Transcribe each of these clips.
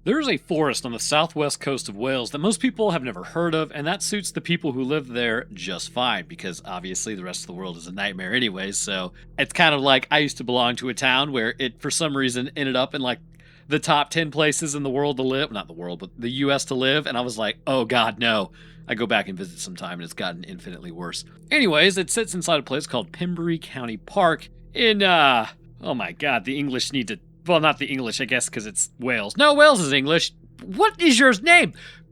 There's a forest on the southwest coast of Wales that most people have never heard of, and that suits the people who live there just fine, because obviously the rest of the world is a nightmare anyways, so it's kind of like I used to belong to a town where it, for some reason, ended up in like the top 10 places in the world to live, not the world, but the US to live, and I was like, oh god, no. I go back and visit sometime, and it's gotten infinitely worse. Anyways, it sits inside a place called Pembrey County Park in, oh my god, the English need to, well, not the English, I guess, because it's Wales. No, Wales is English. What is your name?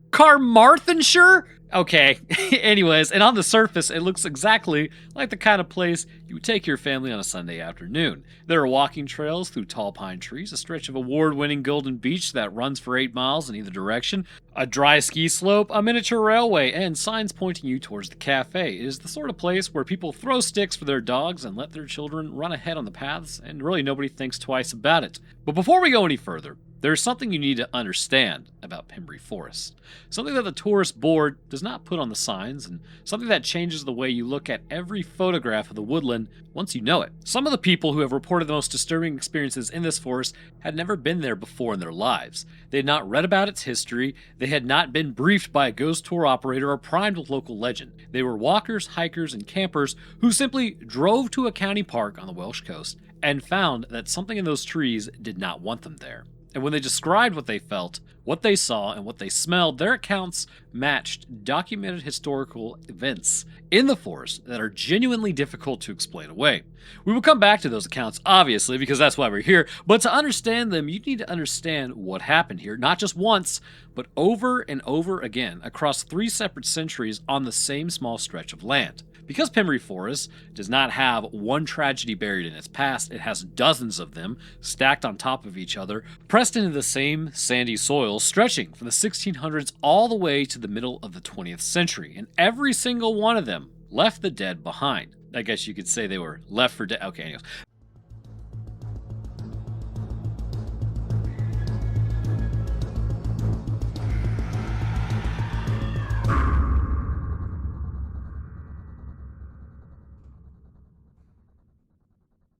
Carmarthenshire? Okay. Anyways, and on the surface, it looks exactly like the kind of place you would take your family on a Sunday afternoon. There are walking trails through tall pine trees, a stretch of award-winning golden beach that runs for 8 miles in either direction, a dry ski slope, a miniature railway, and signs pointing you towards the cafe. It is the sort of place where people throw sticks for their dogs and let their children run ahead on the paths, and really nobody thinks twice about it. But before we go any further, there's something you need to understand about Pembrey Forest. Something that the tourist board does not put on the signs, and something that changes the way you look at every photograph of the woodland once you know it. Some of the people who have reported the most disturbing experiences in this forest had never been there before in their lives. They had not read about its history, they had not been briefed by a ghost tour operator or primed with local legend. They were walkers, hikers, and campers who simply drove to a county park on the Welsh coast and found that something in those trees did not want them there. And when they described what they felt, what they saw, and what they smelled, their accounts matched documented historical events in the forest that are genuinely difficult to explain away. We will come back to those accounts, obviously, because that's why we're here, but to understand them, you need to understand what happened here, not just once, but over and over again, across 3 separate centuries on the same small stretch of land. Because Pembrey Forest does not have one tragedy buried in its past, it has dozens of them stacked on top of each other, pressed into the same sandy soil, stretching from the 1600s all the way to the middle of the 20th century, and every single one of them left the dead behind. I guess you could say they were left for dead. Okay, anyways.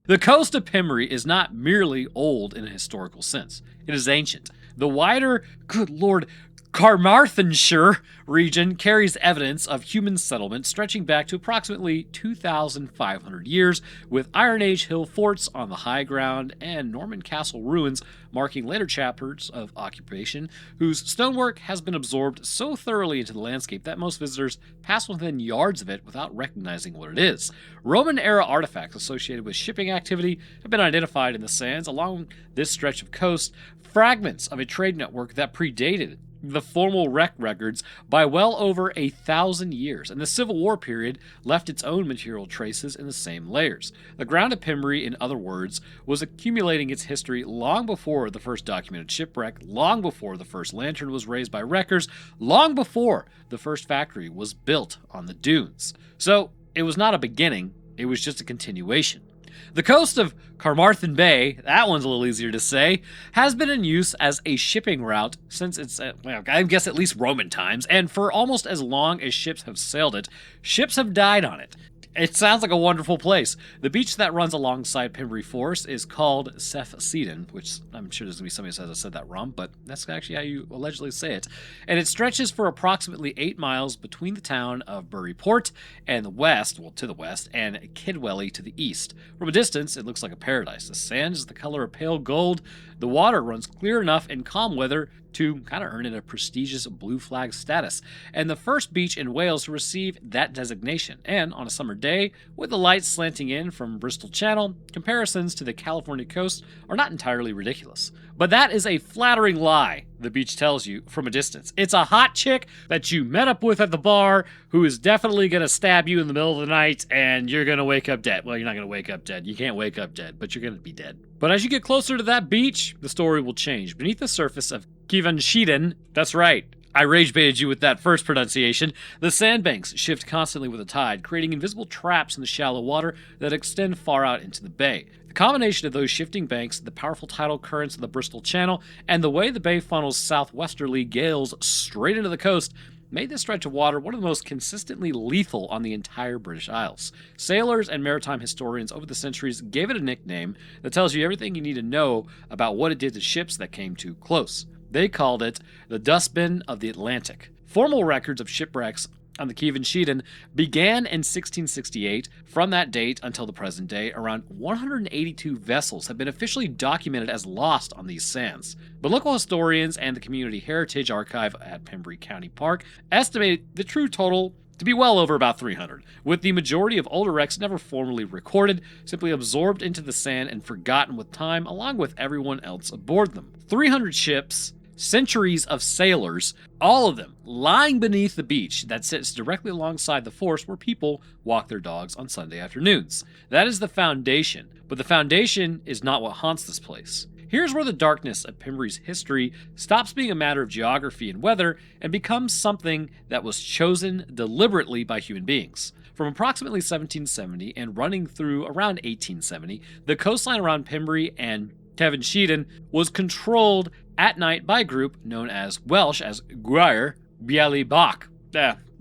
The coast of Pembrey is not merely old in a historical sense. It is ancient. The wider, good lord, Carmarthenshire region carries evidence of human settlement stretching back to approximately 2,500 years, with Iron Age hill forts on the high ground and Norman castle ruins marking later chapters of occupation, whose stonework has been absorbed so thoroughly into the landscape that most visitors pass within yards of it without recognizing what it is. Roman-era artifacts associated with shipping activity have been identified in the sands along this stretch of coast, fragments of a trade network that predated the formal wreck records by well over 1,000 years, and the Civil War period left its own material traces in the same layers. The ground of Pembrey, in other words, was accumulating its history long before the first documented shipwreck, long before the first lantern was raised by wreckers, long before the first factory was built on the dunes. So, it was not a beginning, it was just a continuation. The coast of Carmarthen Bay, that one's a little easier to say, has been in use as a shipping route since its, well, I guess at least Roman times, and for almost as long as ships have sailed it, ships have died on it. It sounds like a wonderful place. The beach that runs alongside Pembrey Forest is called Cefn, which I'm sure there's going to be somebody who says I said that wrong, but that's actually how you allegedly say it. And it stretches for approximately 8 miles between the town of Buryport and the west, well, to the west, and Kidwelly to the east. From a distance, it looks like a paradise. The sand is the color of pale gold. The water runs clear enough in calm weather to kind of earn it a prestigious blue flag status, and the first beach in Wales to receive that designation. And on a summer day, with the light slanting in from Bristol Channel, comparisons to the California coast are not entirely ridiculous. But that is a flattering lie, the beach tells you from a distance. It's a hot chick that you met up with at the bar who is definitely going to stab you in the middle of the night, and you're going to wake up dead. Well, you're not going to wake up dead. You can't wake up dead, but you're going to be dead. But as you get closer to that beach, the story will change. Beneath the surface of Kivanshiden, that's right, I rage baited you with that first pronunciation, the sandbanks shift constantly with the tide, creating invisible traps in the shallow water that extend far out into the bay. The combination of those shifting banks, the powerful tidal currents of the Bristol Channel, and the way the bay funnels southwesterly gales straight into the coast made this stretch of water one of the most consistently lethal on the entire British Isles. Sailors and maritime historians over the centuries gave it a nickname that tells you everything you need to know about what it did to ships that came too close. They called it the dustbin of the Atlantic. Formal records of shipwrecks on the Carmarthenshire began in 1668. From that date until the present day, around 182 vessels have been officially documented as lost on these sands. But local historians and the Community Heritage Archive at Pembrey County Park estimate the true total to be well over about 300, with the majority of older wrecks never formally recorded, simply absorbed into the sand and forgotten with time, along with everyone else aboard them. 300 ships, centuries of sailors, all of them lying beneath the beach that sits directly alongside the forest where people walk their dogs on Sunday afternoons. That is the foundation, but the foundation is not what haunts this place. Here's where the darkness of Pembrey's history stops being a matter of geography and weather and becomes something that was chosen deliberately by human beings. From approximately 1770 and running through around 1870, the coastline around Pembrey and Carmarthenshire was controlled at night by a group known as Welsh as Gwyer Biali Bach.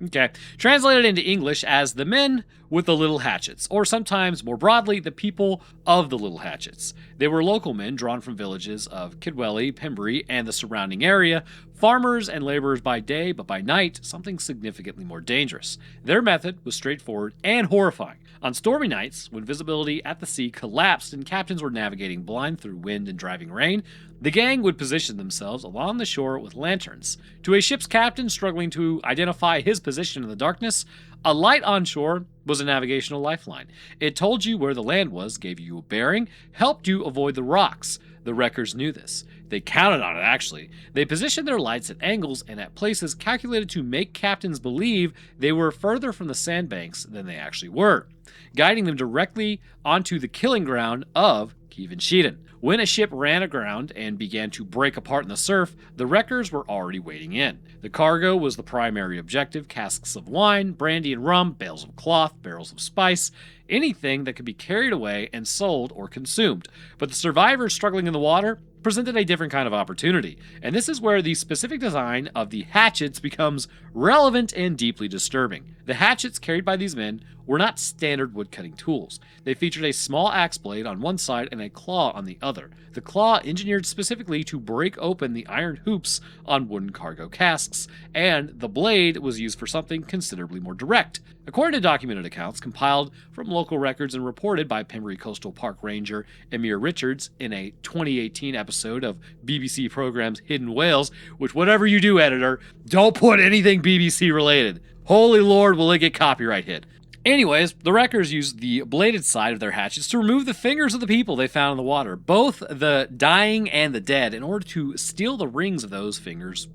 Okay. Translated into English as the men with the little hatchets, or sometimes more broadly, the people of the little hatchets. They were local men drawn from villages of Kidwelly, Pembrey, and the surrounding area, farmers and laborers by day, but by night, something significantly more dangerous. Their method was straightforward and horrifying. On stormy nights, when visibility at the sea collapsed and captains were navigating blind through wind and driving rain, the gang would position themselves along the shore with lanterns. To a ship's captain struggling to identify his position in the darkness, a light on shore was a navigational lifeline. It told you where the land was, gave you a bearing, helped you avoid the rocks. The wreckers knew this. They counted on it, actually. They positioned their lights at angles and at places calculated to make captains believe they were further from the sandbanks than they actually were, guiding them directly onto the killing ground of Carmarthenshire. When a ship ran aground and began to break apart in the surf, the wreckers were already wading in. The cargo was the primary objective: casks of wine, brandy and rum, bales of cloth, barrels of spice, anything that could be carried away and sold or consumed. But the survivors struggling in the water presented a different kind of opportunity, and this is where the specific design of the hatchets becomes relevant and deeply disturbing. The hatchets carried by these men were not standard woodcutting tools. They featured a small axe blade on one side and a claw on the other. The claw engineered specifically to break open the iron hoops on wooden cargo casks, and the blade was used for something considerably more direct. According to documented accounts compiled from local records and reported by Pembrey Coastal Park Ranger Emir Richards in a 2018 episode of BBC program's Hidden Whales, which, whatever you do, editor, don't put anything BBC related. Holy Lord, will it get copyright hit. Anyways, the wreckers used the bladed side of their hatchets to remove the fingers of the people they found in the water, both the dying and the dead, in order to steal the rings of those fingers,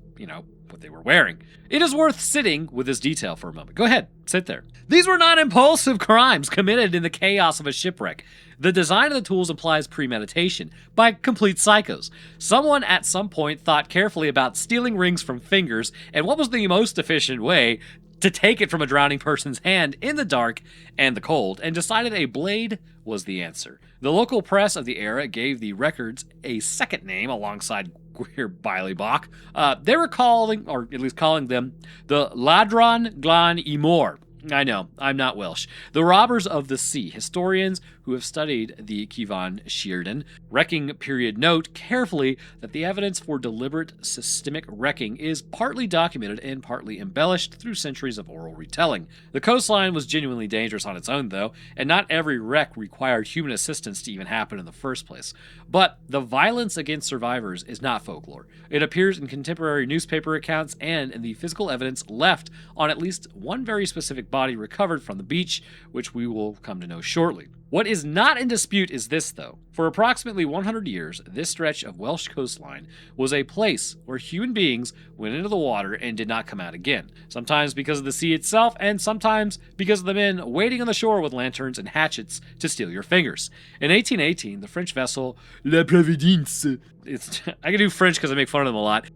what they were wearing. It is worth sitting with this detail for a moment. Go ahead, sit there. These were not impulsive crimes committed in the chaos of a shipwreck. The design of the tools implies premeditation by complete psychos. Someone at some point thought carefully about stealing rings from fingers and what was the most efficient way to take it from a drowning person's hand in the dark and the cold, and decided a blade was the answer. The local press of the era gave the records a second name alongside Gwyer Biali Bach. They were calling, or at least calling them, the Ladron Glan Imor. I know, I'm not Welsh. The robbers of the sea. Historians who have studied the Carmarthenshire wrecking period note carefully that the evidence for deliberate systemic wrecking is partly documented and partly embellished through centuries of oral retelling. The coastline was genuinely dangerous on its own, though, and not every wreck required human assistance to even happen in the first place. But the violence against survivors is not folklore. It appears in contemporary newspaper accounts and in the physical evidence left on at least one very specific body recovered from the beach, which we will come to know shortly. What is not in dispute is this, though. For approximately 100 years, this stretch of Welsh coastline was a place where human beings went into the water and did not come out again, sometimes because of the sea itself, and sometimes because of the men waiting on the shore with lanterns and hatchets to steal your fingers. In 1818, the French vessel La Providence, I can do French because I make fun of them a lot,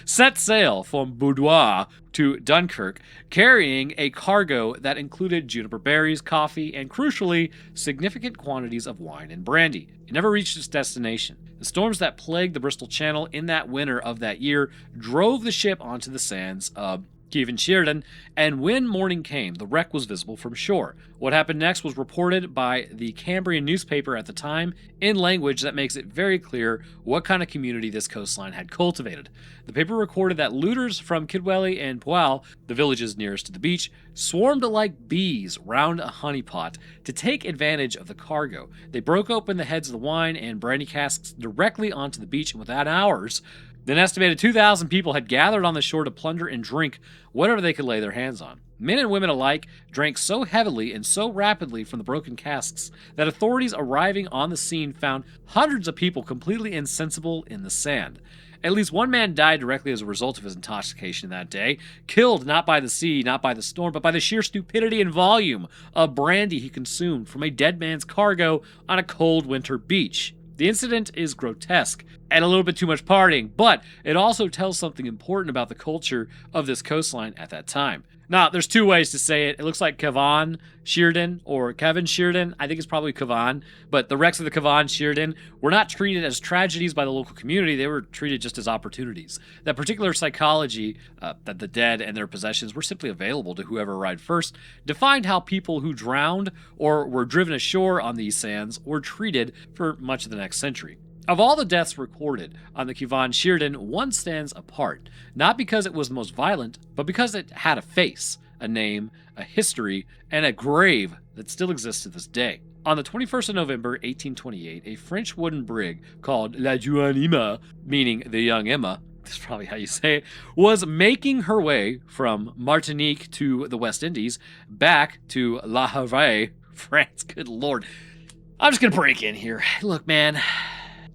set sail from Boudoir to Dunkirk, carrying a cargo that included juniper berries, coffee, and crucially, significant quantities of wine and brandy. It never reached its destination. The storms that plagued the Bristol Channel in that winter of that year drove the ship onto the sands of Carmarthenshire, and when morning came, the wreck was visible from shore. What happened next was reported by the Cambrian newspaper at the time in language that makes it very clear what kind of community this coastline had cultivated. The paper recorded that looters from Kidwelly and Powell, the villages nearest to the beach, swarmed like bees round a honeypot to take advantage of the cargo. They broke open the heads of the wine and brandy casks directly onto the beach, and within hours, an estimated 2,000 people had gathered on the shore to plunder and drink whatever they could lay their hands on. Men and women alike drank so heavily and so rapidly from the broken casks that authorities arriving on the scene found hundreds of people completely insensible in the sand. At least one man died directly as a result of his intoxication that day, killed not by the sea, not by the storm, but by the sheer stupidity and volume of brandy he consumed from a dead man's cargo on a cold winter beach. The incident is grotesque and a little bit too much partying, but it also tells something important about the culture of this coastline at that time. Now, there's two ways to say it. It looks like Carmarthenshire or Carmarthenshire. I think it's probably Cavan, but the wrecks of the Carmarthenshire were not treated as tragedies by the local community. They were treated just as opportunities. That particular psychology, that the dead and their possessions were simply available to whoever arrived first, defined how people who drowned or were driven ashore on these sands were treated for much of the next century. Of all the deaths recorded on the Carmarthenshire, one stands apart, not because it was the most violent, but because it had a face, a name, a history, and a grave that still exists to this day. On the 21st of November, 1828, a French wooden brig called La Jeune Emma, meaning the Young Emma, that's probably how you say it, was making her way from Martinique to the West Indies, back to La Havre, France. Good Lord. I'm just going to break in here. Look, man,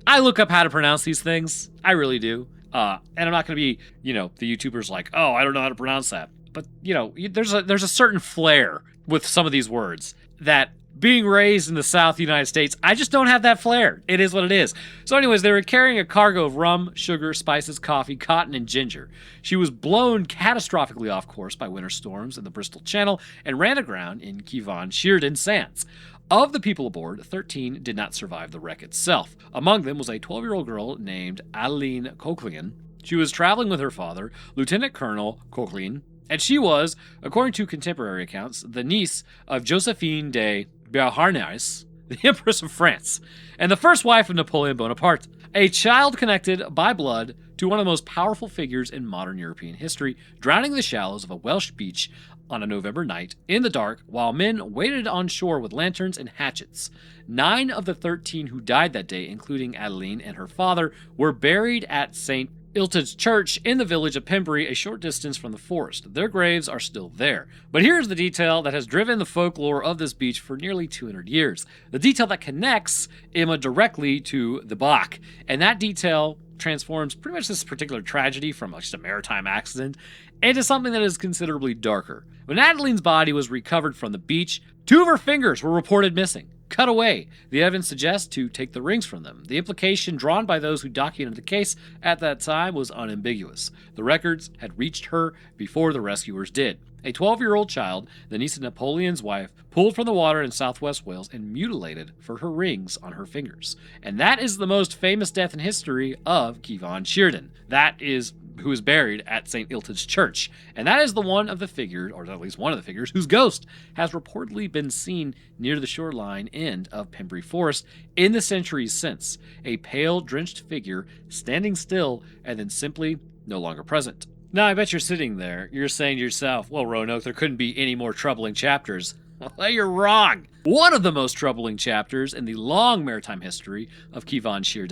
I look up how to pronounce these things. I really do. And I'm not going to be, the YouTubers like, oh, I don't know how to pronounce that. But, there's a certain flair with some of these words that being raised in the South United States, I just don't have that flair. It is what it is. So anyways, they were carrying a cargo of rum, sugar, spices, coffee, cotton, and ginger. She was blown catastrophically off course by winter storms in the Bristol Channel and ran aground in Carmarthenshire sands. Of the people aboard, 13 did not survive the wreck itself. Among them was a 12-year-old girl named Adeline Coquelin. She was traveling with her father, Lieutenant Colonel Coquelin, and she was, according to contemporary accounts, the niece of Josephine de Beauharnais, the Empress of France, and the first wife of Napoleon Bonaparte, a child connected by blood to one of the most powerful figures in modern European history, drowning in the shallows of a Welsh beach on a November night in the dark while men waited on shore with lanterns and hatchets. 9 of the 13 who died that day, including Adeline and her father, were buried at St. Illtyd's Church in the village of Pembrey, a short distance from the forest. Their graves are still there. But here's the detail that has driven the folklore of this beach for nearly 200 years. The detail that connects Emma directly to the Bach. And that detail transforms pretty much this particular tragedy from just a maritime accident into something that is considerably darker. When Adeline's body was recovered from the beach, 2 of her fingers were reported missing, cut away. The evidence suggests to take the rings from them. The implication drawn by those who documented the case at that time was unambiguous. The records had reached her before the rescuers did. A 12-year-old child, the niece of Napoleon's wife, pulled from the water in southwest Wales and mutilated for her rings on her fingers. And that is the most famous death in history of Carmarthenshire. That is who is buried at St. Illtyd's Church. And that is the one of the figures, or at least one of the figures, whose ghost has reportedly been seen near the shoreline end of Pembrey Forest in the centuries since. A pale, drenched figure standing still and then simply no longer present. Now, I bet you're sitting there, you're saying to yourself, well, Roanoke, there couldn't be any more troubling chapters. Well, you're wrong. One of the most troubling chapters in the long maritime history of Carmarthenshire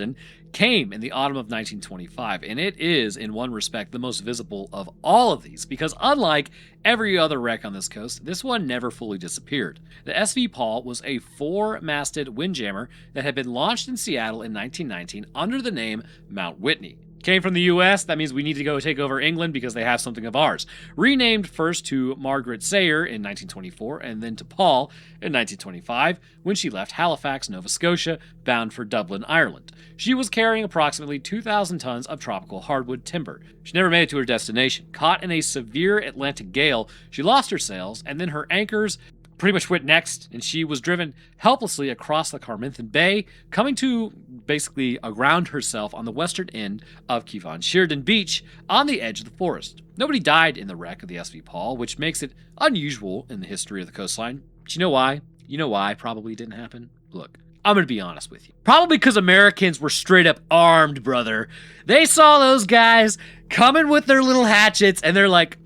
came in the autumn of 1925, and it is, in one respect, the most visible of all of these, because unlike every other wreck on this coast, this one never fully disappeared. The SV Paul was a 4-masted windjammer that had been launched in Seattle in 1919 under the name Mount Whitney. Came from the U.S., that means we need to go take over England because they have something of ours. Renamed first to Margaret Sayer in 1924 and then to Paul in 1925 when she left Halifax, Nova Scotia, bound for Dublin, Ireland. She was carrying approximately 2,000 tons of tropical hardwood timber. She never made it to her destination. Caught in a severe Atlantic gale, she lost her sails and then her anchors pretty much went next, and she was driven helplessly across the Carmarthen Bay, coming to basically aground herself on the western end of Carmarthenshire Beach on the edge of the forest. Nobody died in the wreck of the SV Paul, which makes it unusual in the history of the coastline. But you know why? You know why probably didn't happen? Look, I'm going to be honest with you. Probably because Americans were straight up armed, brother. They saw those guys coming with their little hatchets, and they're like,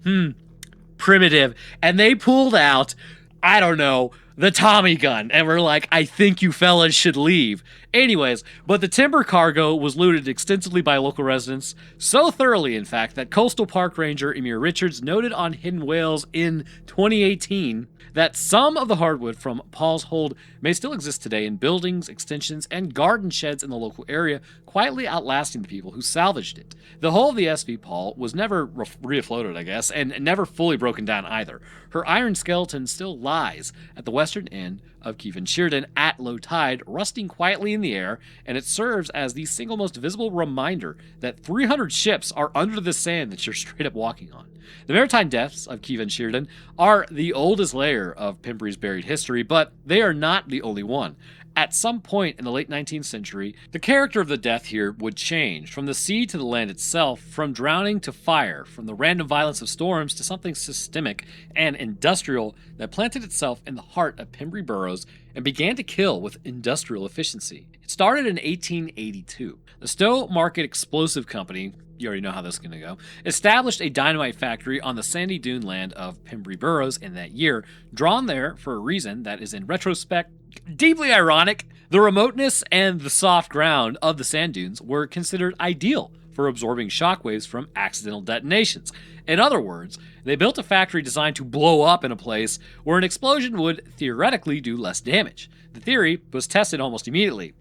primitive. And they pulled out, I don't know, the Tommy gun. And we're like, I think you fellas should leave. Anyways, but the timber cargo was looted extensively by local residents, so thoroughly, in fact, that Coastal Park Ranger Emir Richards noted on Hidden Whales in 2018 that some of the hardwood from Paul's hold may still exist today in buildings, extensions, and garden sheds in the local area, quietly outlasting the people who salvaged it. The hull of the SV Paul was never reafloated, I guess, and never fully broken down either. Her iron skeleton still lies at the western end of Carmarthenshire at low tide, rusting quietly in the air, and it serves as the single most visible reminder that 300 ships are under the sand that you're straight up walking on. The maritime depths of Carmarthenshire are the oldest layer of Pembrey's buried history, but they are not the only one. At some point in the late 19th century, the character of the death here would change, from the sea to the land itself, from drowning to fire, from the random violence of storms to something systemic and industrial that planted itself in the heart of Pembrey boroughs and began to kill with industrial efficiency. It started in 1882. The Stowe Market Explosive Company, you already know how this is going to go, established a dynamite factory on the sandy dune land of Pembrey boroughs in that year, drawn there for a reason that is in retrospect deeply ironic. The remoteness and the soft ground of the sand dunes were considered ideal for absorbing shockwaves from accidental detonations. In other words, they built a factory designed to blow up in a place where an explosion would theoretically do less damage. The theory was tested almost immediately.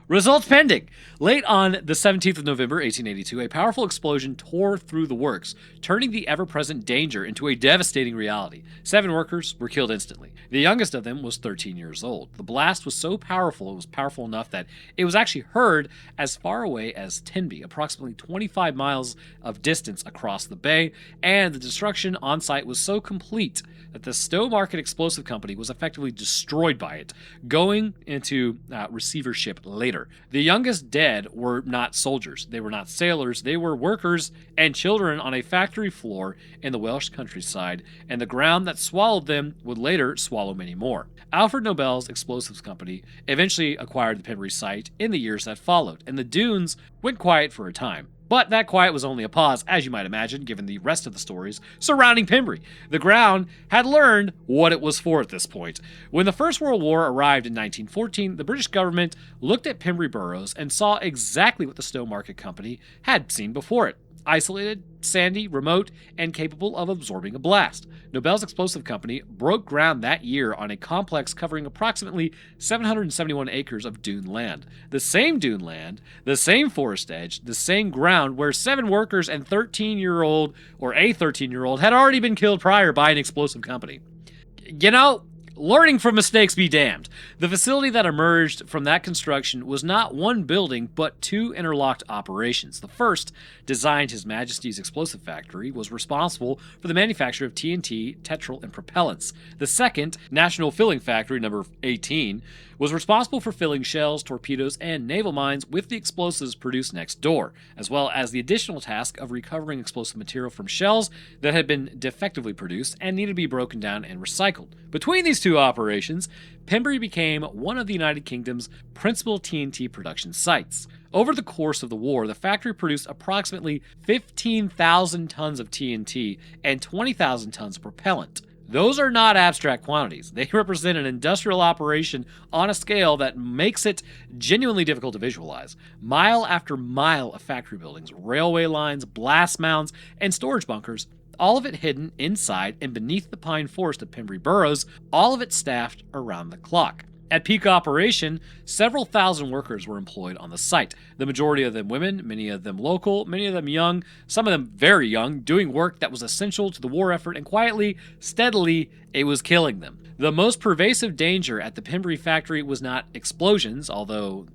Results pending. Late on the 17th of November, 1882, a powerful explosion tore through the works, turning the ever-present danger into a devastating reality. 7 workers were killed instantly. The youngest of them was 13 years old. The blast was so powerful, it was powerful enough that it was actually heard as far away as Tenby, approximately 25 miles of distance across the bay, and the destruction on site was so complete that the Stowe Market Explosive Company was effectively destroyed by it, going into receivership later. The youngest dead were not soldiers, they were not sailors, they were workers and children on a factory floor in the Welsh countryside, and the ground that swallowed them would later swallow many more. Alfred Nobel's Explosives Company eventually acquired the Pembrey site in the years that followed, and the dunes went quiet for a time. But that quiet was only a pause, as you might imagine, given the rest of the stories surrounding Pembrey. The ground had learned what it was for at this point. When the First World War arrived in 1914, the British government looked at Pembrey boroughs and saw exactly what the Stowe Market Company had seen before it. Isolated, sandy, remote, and capable of absorbing a blast. Nobel's Explosive Company broke ground that year on a complex covering approximately 771 acres of dune land. The same dune land, the same forest edge, the same ground where 7 workers and a 13-year-old had already been killed prior by an explosive company. You know, learning from mistakes be damned. The facility that emerged from that construction was not one building, but 2 interlocked operations. The first, designed His Majesty's Explosive Factory, was responsible for the manufacture of TNT, tetrol, and propellants. The second, National Filling Factory, number 18, was responsible for filling shells, torpedoes, and naval mines with the explosives produced next door, as well as the additional task of recovering explosive material from shells that had been defectively produced and needed to be broken down and recycled. Between these 2 operations, Pembrey became one of the United Kingdom's principal TNT production sites. Over the course of the war, the factory produced approximately 15,000 tons of TNT and 20,000 tons of propellant. Those are not abstract quantities. They represent an industrial operation on a scale that makes it genuinely difficult to visualize. Mile after mile of factory buildings, railway lines, blast mounds, and storage bunkers, all of it hidden inside and beneath the pine forest of Pembrey boroughs, all of it staffed around the clock. At peak operation, several thousand workers were employed on the site, the majority of them women, many of them local, many of them young, some of them very young, doing work that was essential to the war effort, and quietly, steadily, it was killing them. The most pervasive danger at the Pembrey factory was not explosions, although,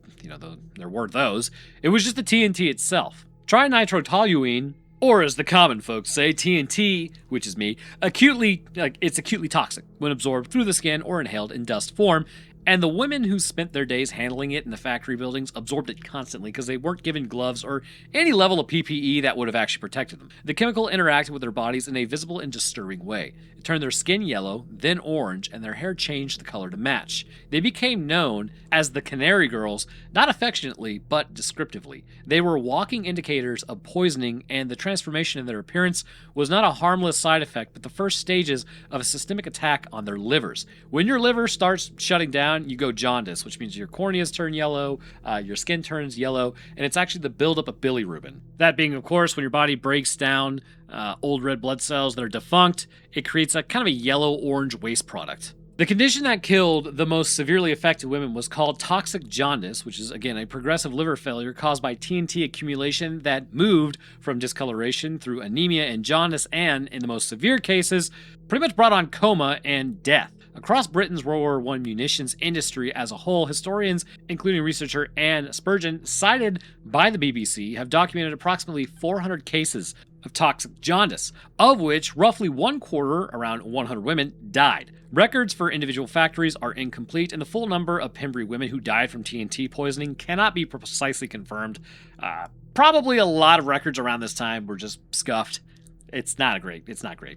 there were those, it was just the TNT itself. Trinitrotoluene, Or as the common folks say, TNT, which is me, it's acutely toxic when absorbed through the skin or inhaled in dust form. And the women who spent their days handling it in the factory buildings absorbed it constantly because they weren't given gloves or any level of PPE that would have actually protected them. The chemical interacted with their bodies in a visible and disturbing way. It turned their skin yellow, then orange, and their hair changed the color to match. They became known as the Canary Girls, not affectionately, but descriptively. They were walking indicators of poisoning, and the transformation in their appearance was not a harmless side effect, but the first stages of a systemic attack on their livers. When your liver starts shutting down, you go jaundice, which means your corneas turn yellow, your skin turns yellow, and it's actually the buildup of bilirubin. That being, of course, when your body breaks down old red blood cells that are defunct, it creates a kind of a yellow-orange waste product. The condition that killed the most severely affected women was called toxic jaundice, which is, again, a progressive liver failure caused by TNT accumulation that moved from discoloration through anemia and jaundice and, in the most severe cases, pretty much brought on coma and death. Across Britain's World War I munitions industry as a whole, historians, including researcher Anne Spurgeon, cited by the BBC, have documented approximately 400 cases of toxic jaundice, of which roughly one quarter, around 100 women, died. Records for individual factories are incomplete, and the full number of Pembrey women who died from TNT poisoning cannot be precisely confirmed. Probably a lot of records around this time were just scuffed. It's not great,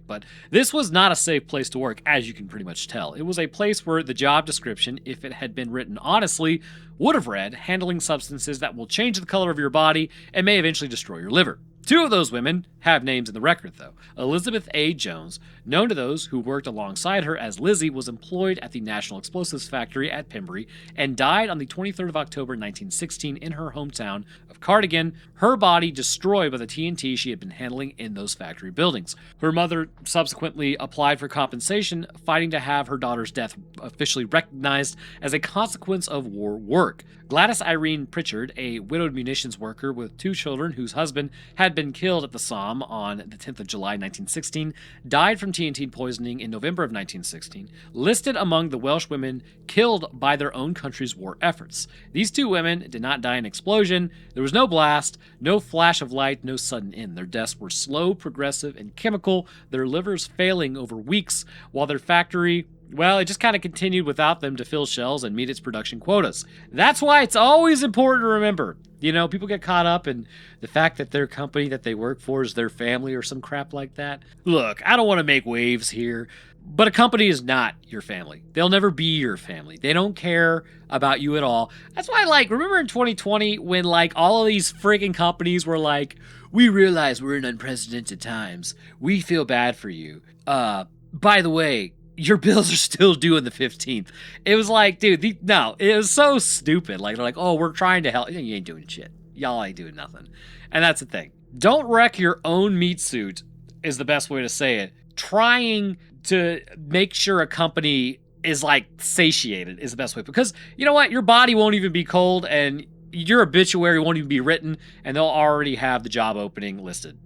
but this was not a safe place to work, as you can pretty much tell. It was a place where the job description, if it had been written honestly, would have read, handling substances that will change the color of your body and may eventually destroy your liver. Two of those women have names in the record, though. Elizabeth A. Jones, known to those who worked alongside her as Lizzie, was employed at the National Explosives Factory at Pembrey and died on the 23rd of October 1916 in her hometown of Cardigan, her body destroyed by the TNT she had been handling in those factory buildings. Her mother subsequently applied for compensation, fighting to have her daughter's death officially recognized as a consequence of war work. Gladys Irene Pritchard, a widowed munitions worker with two children whose husband had been killed at the Somme on the 10th of July 1916, died from TNT poisoning in November of 1916, listed among the Welsh women killed by their own country's war efforts. These two women did not die in explosion. There was no blast, no flash of light, no sudden end. Their deaths were slow, progressive, and chemical, their livers failing over weeks, while their factory, well, it just kind of continued without them to fill shells and meet its production quotas. That's why it's always important to remember. You know, people get caught up in the fact that their company that they work for is their family or some crap like that. Look, I don't want to make waves here, but a company is not your family. They'll never be your family. They don't care about you at all. That's why, remember in 2020 when, all of these friggin' companies were like, we realize we're in unprecedented times. We feel bad for you. By the way, your bills are still due on the 15th. It was like, dude, no, it was so stupid. They're like, oh, we're trying to help. You ain't doing shit. Y'all ain't doing nothing. And that's the thing. Don't wreck your own meat suit is the best way to say it. Trying to make sure a company is satiated is the best way. Because you know what? Your body won't even be cold and your obituary won't even be written and they'll already have the job opening listed.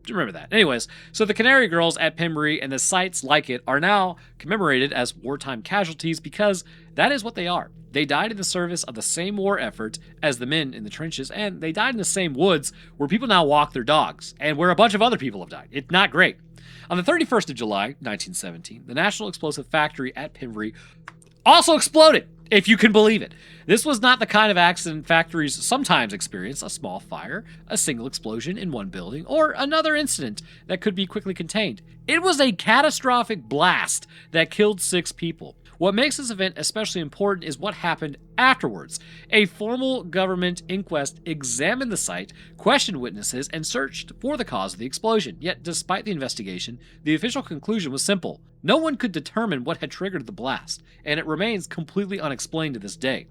Remember that. Anyways, so the Canary Girls at Pembrey and the sites like it are now commemorated as wartime casualties because that is what they are. They died in the service of the same war effort as the men in the trenches, and they died in the same woods where people now walk their dogs, and where a bunch of other people have died. It's not great. On the 31st of July, 1917, the National Explosive Factory at Pembrey also exploded, if you can believe it. This was not the kind of accident factories sometimes experience: a small fire, a single explosion in one building, or another incident that could be quickly contained. It was a catastrophic blast that killed 6 people. What makes this event especially important is what happened afterwards. A formal government inquest examined the site, questioned witnesses, and searched for the cause of the explosion. Yet, despite the investigation, the official conclusion was simple. No one could determine what had triggered the blast, and it remains completely unexplained to this day.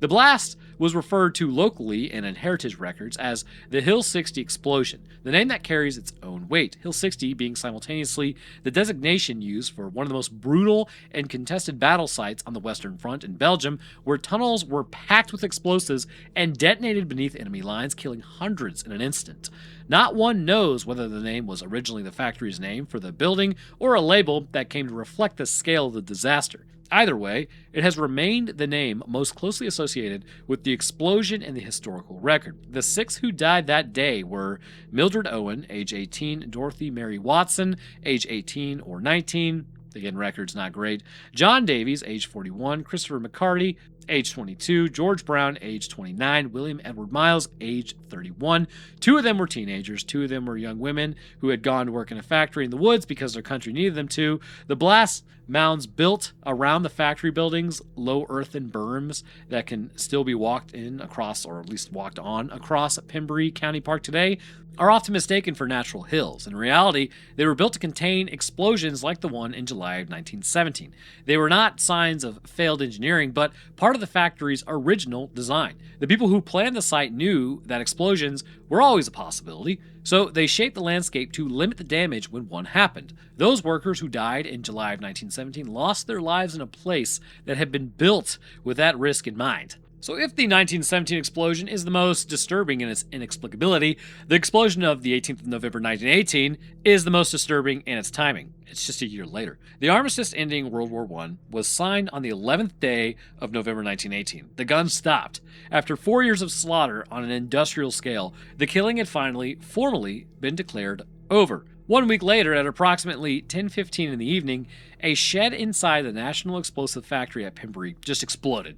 The blast was referred to locally and in heritage records as the Hill 60 explosion, the name that carries its own weight, Hill 60 being simultaneously the designation used for one of the most brutal and contested battle sites on the Western Front in Belgium, where tunnels were packed with explosives and detonated beneath enemy lines, killing hundreds in an instant. Not one knows whether the name was originally the factory's name for the building or a label that came to reflect the scale of the disaster. Either way, it has remained the name most closely associated with the explosion in the historical record. The 6 who died that day were Mildred Owen, age 18, Dorothy Mary Watson, age 18 or 19, again, record's not great, John Davies, age 41, Christopher McCarty, age 22, George Brown, age 29, William Edward Miles, age 31. 2 of them were teenagers. 2 of them were young women who had gone to work in a factory in the woods because their country needed them to. The blast mounds built around the factory buildings, low earthen berms that can still be walked in across, or at least walked on across Pembrey County Park today, are often mistaken for natural hills. In reality, they were built to contain explosions like the one in July of 1917. They were not signs of failed engineering, but part of the factory's original design. The people who planned the site knew that explosions were always a possibility, so they shaped the landscape to limit the damage when one happened. Those workers who died in July of 1917 lost their lives in a place that had been built with that risk in mind. So if the 1917 explosion is the most disturbing in its inexplicability, the explosion of the 18th of November 1918 is the most disturbing in its timing. It's just a year later. The armistice ending World War I was signed on the 11th day of November 1918. The guns stopped. After 4 years of slaughter on an industrial scale, the killing had finally, formally been declared over. 1 week later, at approximately 10:15 in the evening, a shed inside the National Explosive Factory at Pembrey just exploded.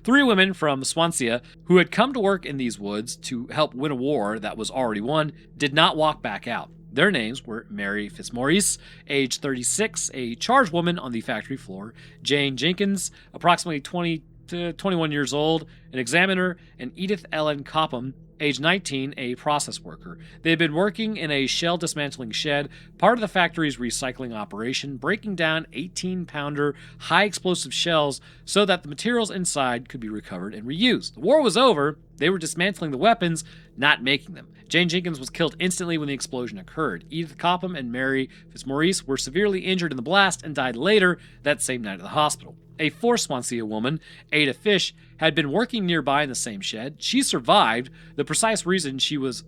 3 women from Swansea, who had come to work in these woods to help win a war that was already won, did not walk back out. Their names were Mary Fitzmaurice, age 36, a charge woman on the factory floor, Jane Jenkins, approximately 20 to 21 years old, an examiner, and Edith Ellen Copham, age 19, a process worker. They had been working in a shell dismantling shed, part of the factory's recycling operation, breaking down 18-pounder high explosive shells so that the materials inside could be recovered and reused. The war was over. They were dismantling the weapons, not making them. Jane Jenkins was killed instantly when the explosion occurred. Edith Copham and Mary Fitzmaurice were severely injured in the blast and died later that same night at the hospital. A 4th Swansea woman, Ada Fish, had been working nearby in the same shed. She survived. The precise reason she was,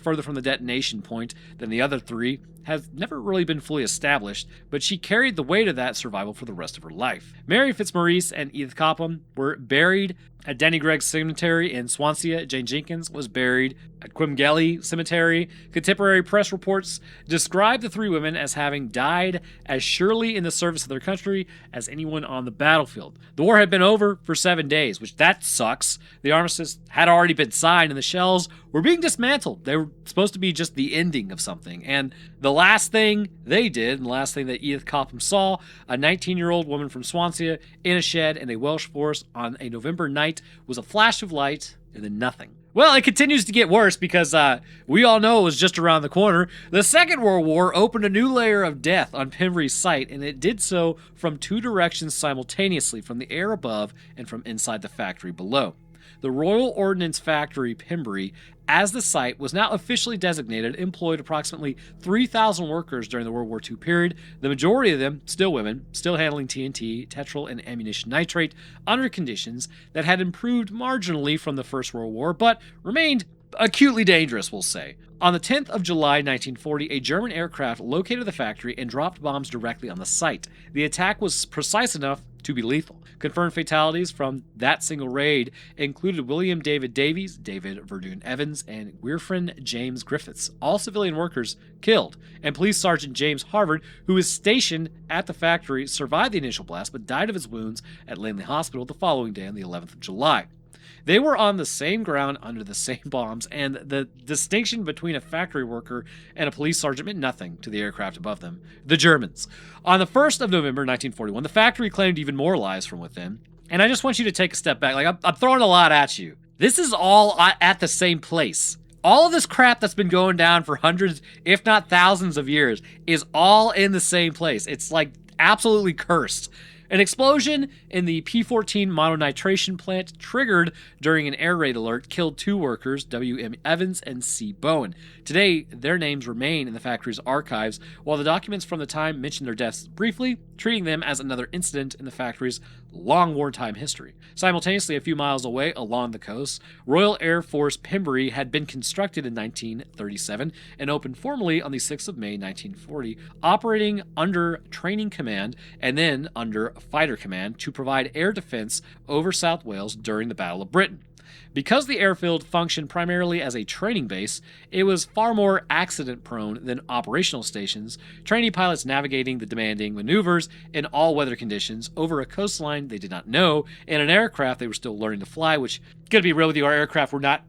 further from the detonation point than the other 3 has never really been fully established, but she carried the weight of that survival for the rest of her life. Mary Fitzmaurice and Edith Copham were buried at Danny Gregg's cemetery in Swansea. Jane Jenkins was buried at Quimgelly Cemetery. Contemporary press reports describe the 3 women as having died as surely in the service of their country as anyone on the battlefield. The war had been over for 7 days, which that sucks. The armistice had already been signed and the shells were being dismantled. They were supposed to be just the ending of something. And the last thing they did, and the last thing that Edith Copham saw, a 19-year-old woman from Swansea in a shed in a Welsh forest on a November night, was a flash of light and then nothing. Well, it continues to get worse because we all know it was just around the corner. The Second World War opened a new layer of death on Pembrey's site, and it did so from 2 directions simultaneously, from the air above and from inside the factory below. The Royal Ordnance Factory, Pembrey, as the site was now officially designated, employed approximately 3,000 workers during the World War II period, the majority of them still women, still handling TNT, tetrol, and ammunition nitrate under conditions that had improved marginally from the First World War, but remained acutely dangerous, we'll say. On the 10th of July 1940, a German aircraft located the factory and dropped bombs directly on the site. The attack was precise enough to be lethal. Confirmed fatalities from that single raid included William David Davies, David Verdun Evans, and Weirfrin James Griffiths, all civilian workers killed, and Police Sergeant James Harvard, who was stationed at the factory, survived the initial blast but died of his wounds at Langley Hospital the following day on the 11th of July. They were on the same ground under the same bombs, and the distinction between a factory worker and a police sergeant meant nothing to the aircraft above them, the Germans. On the 1st of November 1941, the factory claimed even more lies from within, and I just want you to take a step back. I'm throwing a lot at you. This is all at the same place. All of this crap that's been going down for hundreds, if not thousands of years, is all in the same place. It's absolutely cursed. An explosion in the P-14 mononitration plant triggered during an air raid alert killed 2 workers, W.M. Evans and C. Bowen. Today, their names remain in the factory's archives, while the documents from the time mention their deaths briefly, treating them as another incident in the factory's long wartime history. Simultaneously, a few miles away along the coast, Royal Air Force Pembrey had been constructed in 1937 and opened formally on the 6th of May 1940, operating under training command and then under Fighter Command to provide air defense over South Wales during the Battle of Britain. Because the airfield functioned primarily as a training base, it was far more accident-prone than operational stations, trainee pilots navigating the demanding maneuvers in all weather conditions over a coastline they did not know, and an aircraft they were still learning to fly, which, gonna be real with you, our aircraft were not...